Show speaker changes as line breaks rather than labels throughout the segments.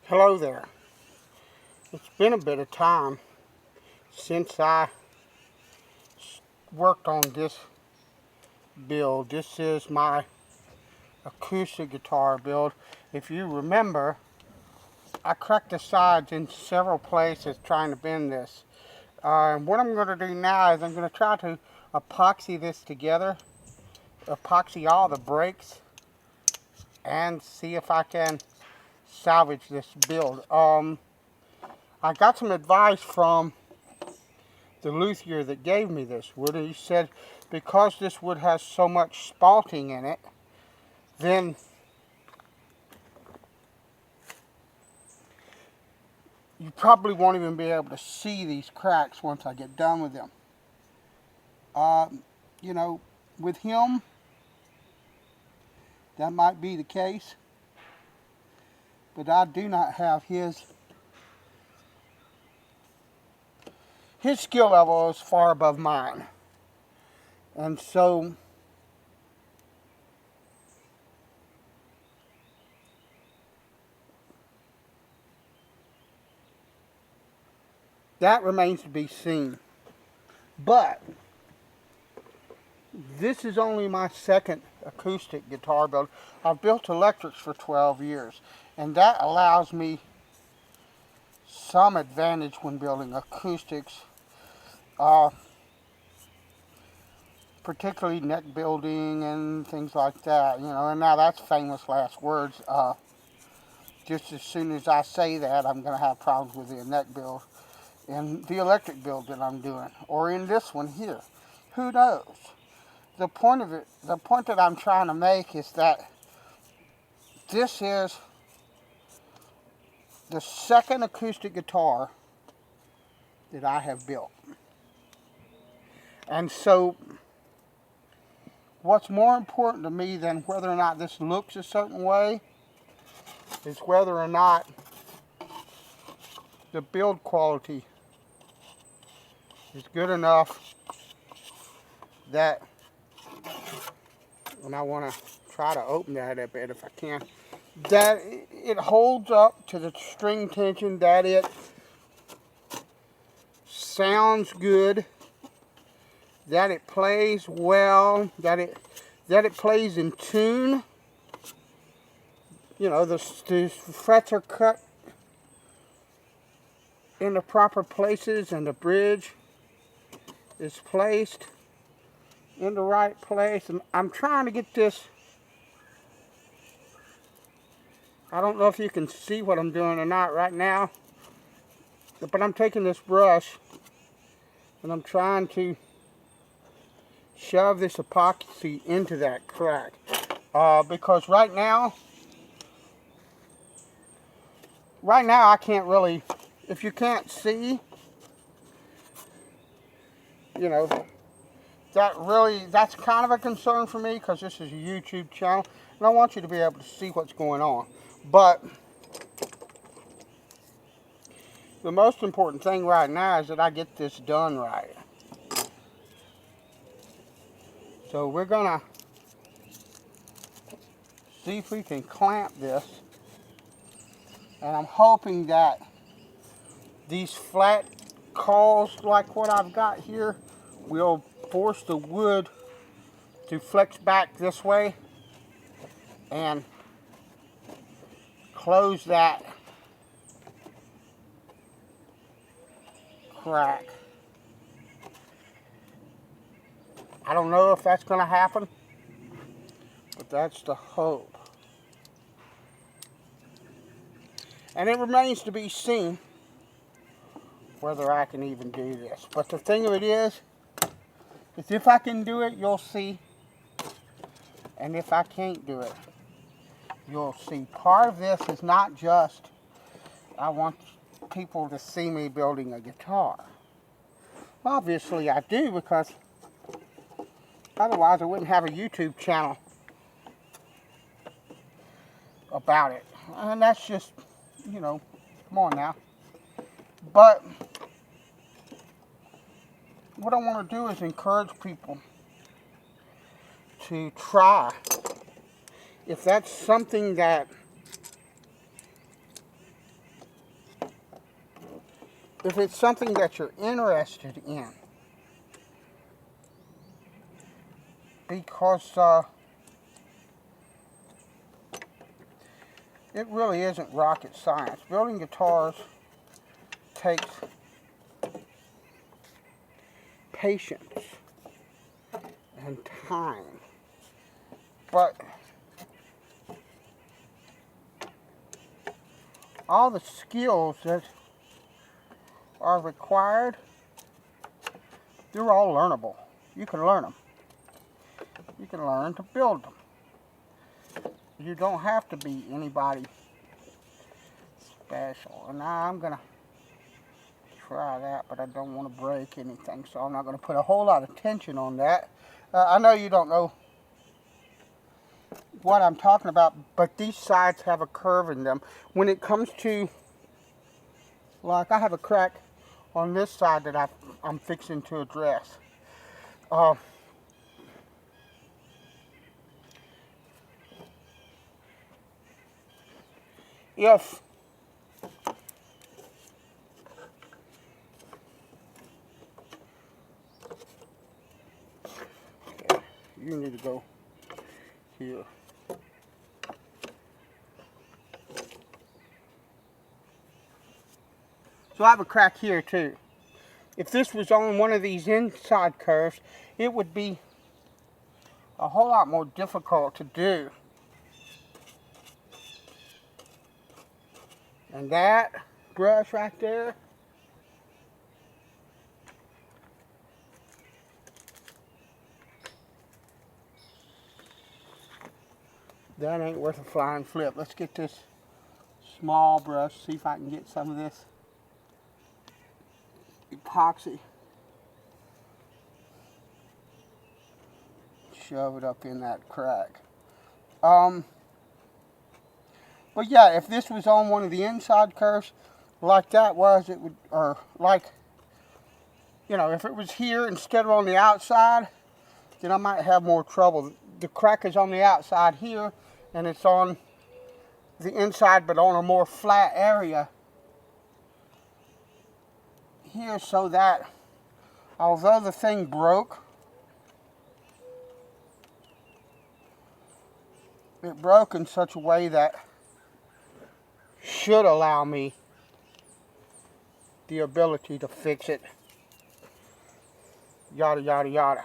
Hello there. It's been a bit of time since I worked on this build. This is my acoustic guitar build. If you remember, I cracked the sides in several places trying to bend this. What I'm going to do now is I'm going to try to epoxy this together, epoxy all the breaks, and see if I can salvage this build. I got some advice from the luthier that gave me this wood, and he said because this wood has so much spalting in it, then you probably won't even be able to see these cracks once I get done with them. You know, with him, that might be the case, but I do not have his skill level is far above mine. And so that remains to be seen. But this is only my second acoustic guitar build. I've built electrics for 12 years, and that allows me some advantage when building acoustics, particularly neck building and things like that. You know, and now that's famous last words. Just as soon as I say that, I'm going to have problems with the neck build in the electric build that I'm doing, or in this one here. Who knows? The point that I'm trying to make is that this is the second acoustic guitar that I have built. And so what's more important to me than whether or not this looks a certain way is whether or not the build quality is good enough that, and I want to try to open that a bit if I can, that it holds up to the string tension, that it sounds good, that it plays well, that it plays in tune. You know, the frets are cut in the proper places, and the bridge is placed in the right place. And I'm trying to get this. I don't know if you can see what I'm doing or not right now, but I'm taking this brush and I'm trying to shove this epoxy into that crack, because right now I can't really, if you can't see, you know, that's kind of a concern for me, because this is a YouTube channel and I want you to be able to see what's going on. But the most important thing right now is that I get this done right. So we're gonna see if we can clamp this, and I'm hoping that these flat cawls like what I've got here will force the wood to flex back this way and close that crack. I don't know if that's going to happen, but that's the hope. And it remains to be seen whether I can even do this. But the thing of it is if I can do it, you'll see. And if I can't do it, you'll see. Part of this is not just I want people to see me building a guitar. Obviously I do, because otherwise I wouldn't have a YouTube channel about it. And that's just, you know, come on now. But what I want to do is encourage people to try. If that's something that if it's something that you're interested in, because it really isn't rocket science. Building guitars takes patience and time, but all the skills that are required, they're all learnable. You can learn them. You can learn to build them. You don't have to be anybody special. And now I'm going to try that, but I don't want to break anything, so I'm not going to put a whole lot of tension on that. I know you don't know what I'm talking about, but these sides have a curve in them. When it comes to, like, I have a crack on this side that I'm fixing to address. If you need to go here. So I have a crack here too. If this was on one of these inside curves, it would be a whole lot more difficult to do. And that brush right there, that ain't worth a flying flip. Let's get this small brush, see if I can get some of this epoxy. Shove it up in that crack. But yeah, if this was on one of the inside curves, like that was, it would, or like, you know, if it was here instead of on the outside, then I might have more trouble. The crack is on the outside here, and it's on the inside, but on a more flat area here, so that although the thing broke, it broke in such a way that should allow me the ability to fix it. Yada, yada, yada.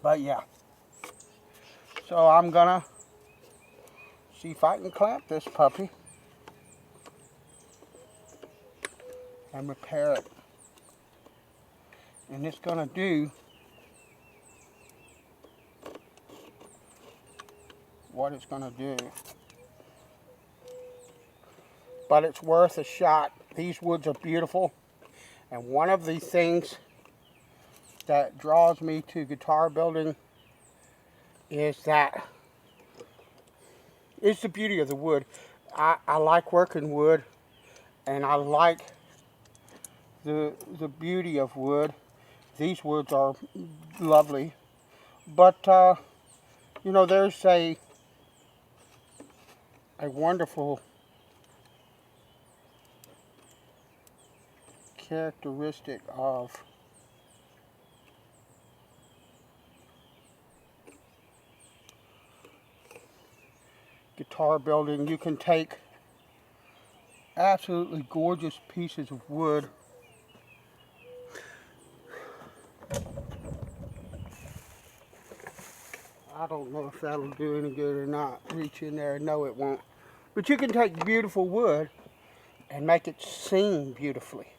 But yeah. So I'm gonna see if I can clamp this puppy and repair it. And it's gonna do what it's gonna do. But it's worth a shot. These woods are beautiful. And one of the things that draws me to guitar building is the beauty of the wood. I like working wood, and I like the beauty of wood. These woods are lovely. But, you know, there's a wonderful characteristic of guitar building. You can take absolutely gorgeous pieces of wood I don't know if that'll do any good or not. Reach in there, no it won't. But you can take beautiful wood and make it sing beautifully.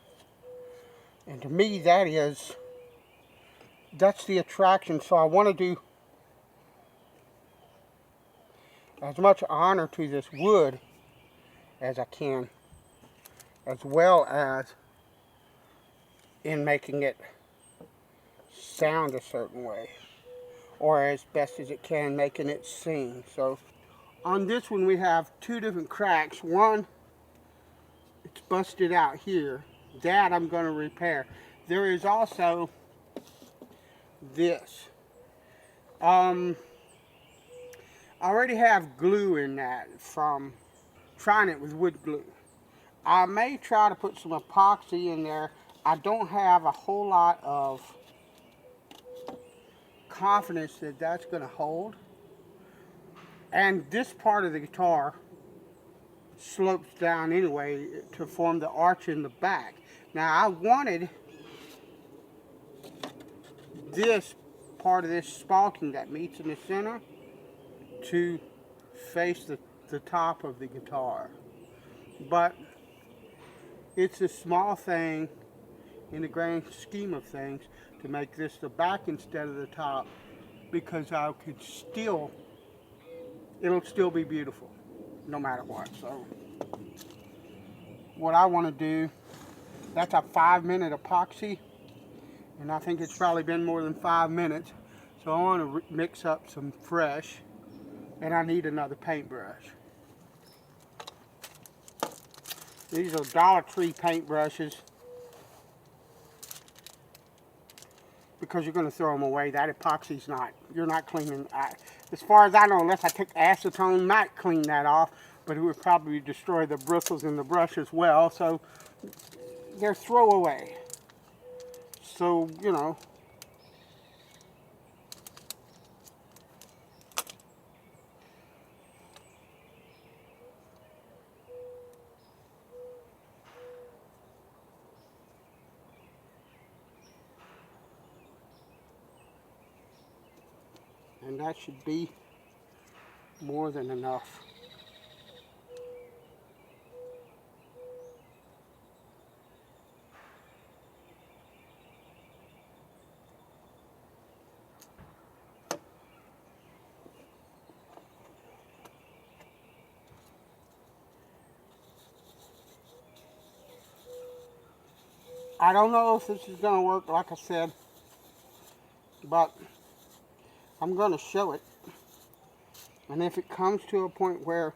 And to me that's the attraction. So I want to do as much honor to this wood as I can, as well as in making it sound a certain way, or as best as it can, making it sing. So on this one we have two different cracks. One, it's busted out here. That I'm going to repair. There is also this. I already have glue in that from trying it with wood glue. I may try to put some epoxy in there. I don't have a whole lot of confidence that that's going to hold. And this part of the guitar slopes down anyway to form the arch in the back. Now I wanted this part of this spalking that meets in the center to face the top of the guitar. But it's a small thing in the grand scheme of things to make this the back instead of the top, because I could still, it'll still be beautiful no matter what. So what I want to do, that's a 5-minute epoxy, and I think it's probably been more than 5 minutes. So I want to mix up some fresh, and I need another paintbrush. These are Dollar Tree paintbrushes, because you're going to throw them away. That epoxy's not, you're not cleaning. As far as I know, unless I took acetone, might clean that off, but it would probably destroy the bristles in the brush as well. So they're throwaway. So, you know, and that should be more than enough. I don't know if this is going to work, like I said, but I'm going to show it. And if it comes to a point where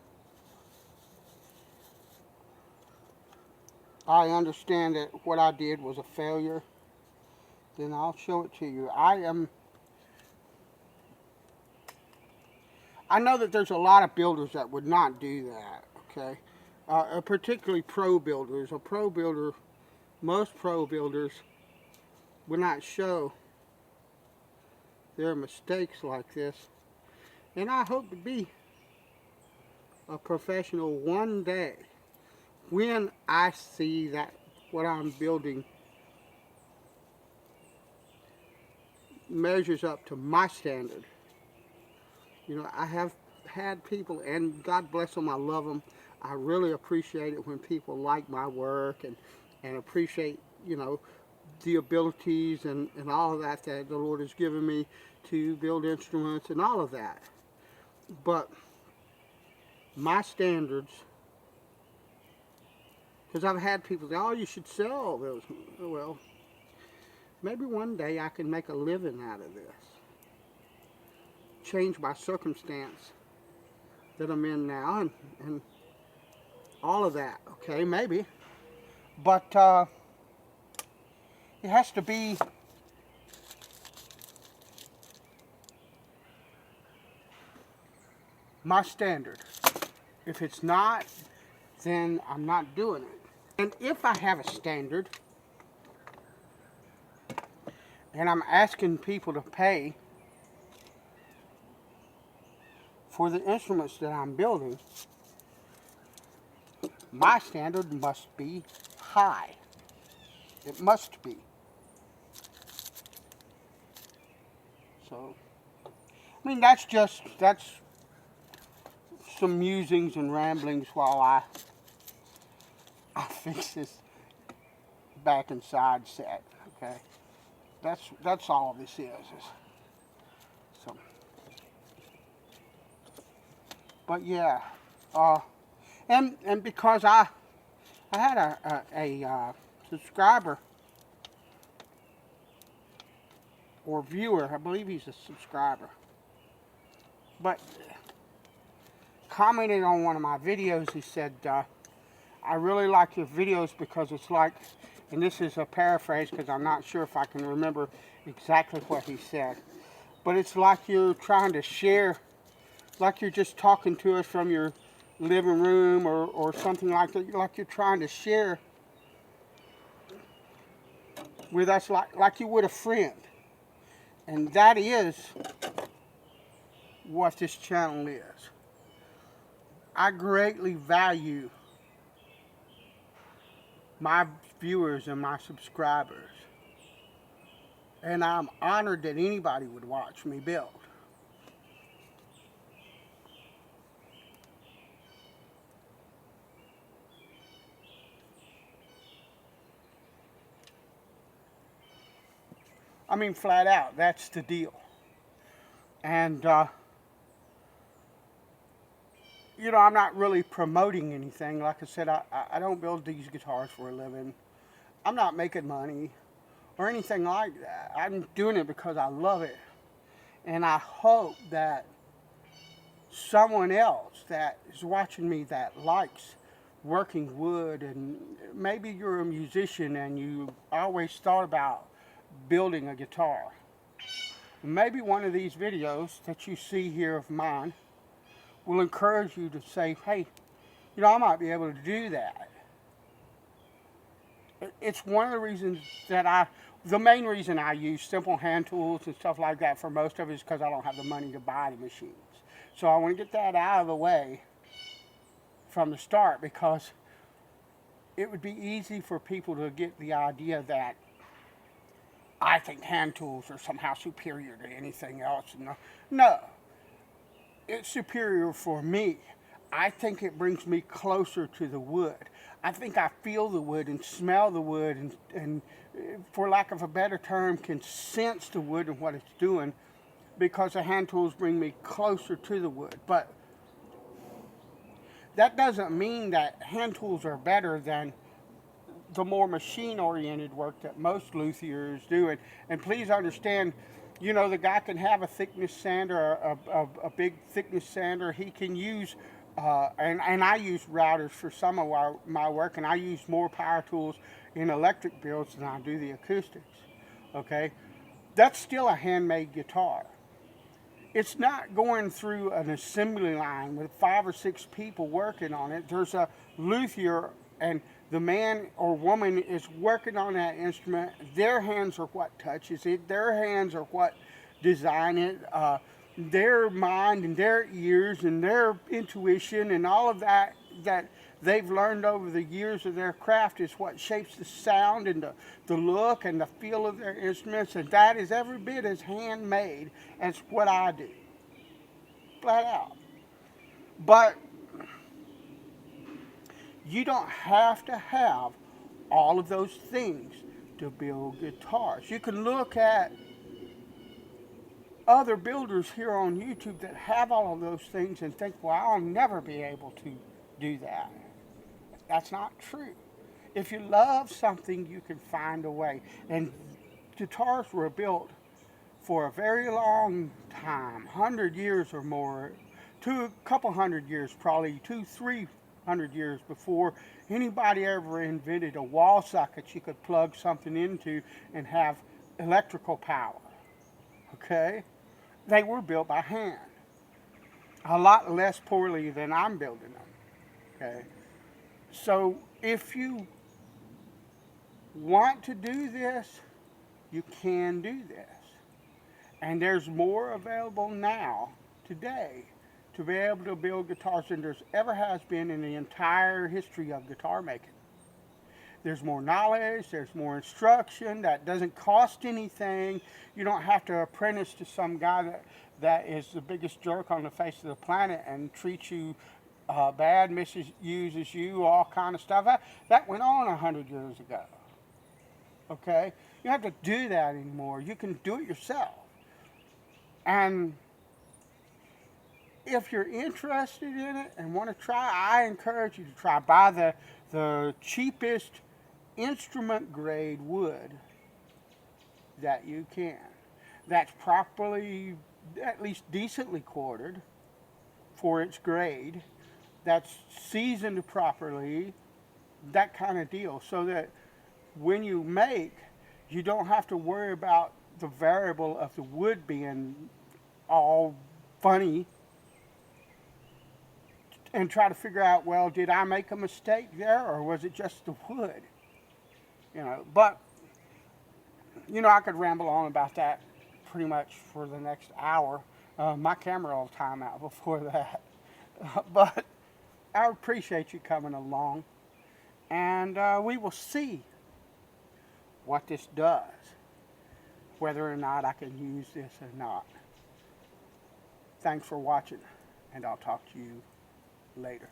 I understand that what I did was a failure, then I'll show it to you. I know that there's a lot of builders that would not do that, okay? Particularly pro builders. Most pro builders would not show their mistakes like this. And I hope to be a professional one day when I see that what I'm building measures up to my standard. You know, I have had people, and God bless them, I love them. I really appreciate it when people like my work and appreciate, you know, the abilities and all of that that the Lord has given me to build instruments and all of that. But my standards, because I've had people say, oh, you should sell those. Well, maybe one day I can make a living out of this. Change my circumstance that I'm in now and all of that, okay, maybe. But it has to be my standard. If it's not, then I'm not doing it. And if I have a standard and I'm asking people to pay for the instruments that I'm building, my standard must be high. It must be. So, I mean, that's some musings and ramblings while I fix this back and side set, okay? That's all this is. So, but yeah, and because I had a subscriber or viewer, I believe he's a subscriber, but commented on one of my videos. He said, I really like your videos because it's like, and this is a paraphrase because I'm not sure if I can remember exactly what he said, but it's like you're trying to share, like you're just talking to us from your living room or something like that, like you're trying to share with us like you would a friend. And that is what this channel is. I greatly value my viewers and my subscribers. And I'm honored that anybody would watch me build. I mean, flat out, that's the deal. And, you know, I'm not really promoting anything. Like I said, I don't build these guitars for a living. I'm not making money or anything like that. I'm doing it because I love it. And I hope that someone else that is watching me that likes working wood, and maybe you're a musician and you always thought about building a guitar. Maybe one of these videos that you see here of mine will encourage you to say, hey, you know, I might be able to do that. It's one of the reasons that the main reason I use simple hand tools and stuff like that for most of it is because I don't have the money to buy the machines. So I want to get that out of the way from the start, because it would be easy for people to get the idea that I think hand tools are somehow superior to anything else. No, it's superior for me. I think it brings me closer to the wood. I think I feel the wood and smell the wood and for lack of a better term, can sense the wood and what it's doing, because the hand tools bring me closer to the wood. But that doesn't mean that hand tools are better than the more machine-oriented work that most luthiers do. And please understand, you know, the guy can have a thickness sander, a big thickness sander. He can use, and I use routers for some of my work, and I use more power tools in electric builds than I do the acoustics, okay? That's still a handmade guitar. It's not going through an assembly line with 5 or 6 people working on it. There's a luthier, and the man or woman is working on that instrument. Their hands are what touches it. Their hands are what design it. Their mind and their ears and their intuition and all of that they've learned over the years of their craft is what shapes the sound and the look and the feel of their instruments. And that is every bit as handmade as what I do. Flat out. But you don't have to have all of those things to build guitars. You can look at other builders here on YouTube that have all of those things and think, well, I'll never be able to do that. That's not true. If you love something, you can find a way. And guitars were built for a very long time, 100 years or more, to a couple hundred years, probably 200-300 years before anybody ever invented a wall socket you could plug something into and have electrical power. Okay? They were built by hand. A lot less poorly than I'm building them. Okay? So if you want to do this, you can do this. And there's more available now, today, to be able to build guitars than there's ever has been in the entire history of guitar making. There's more knowledge, there's more instruction that doesn't cost anything. You don't have to apprentice to some guy that is the biggest jerk on the face of the planet and treats you bad, misuses you, all kind of stuff. That went on 100 years ago. Okay? You don't have to do that anymore. You can do it yourself. And if you're interested in it and want to try, I encourage you to try. Buy the cheapest instrument grade wood that you can. That's properly, at least decently quartered for its grade. That's seasoned properly, that kind of deal. So that when you make, you don't have to worry about the variable of the wood being all funny. and try to figure out, well, did I make a mistake there, or was it just the wood? But I could ramble on about that pretty much for the next hour. My camera will time out before that. But I appreciate you coming along, and we will see what this does, whether or not I can use this or not. Thanks for watching, and I'll talk to you later.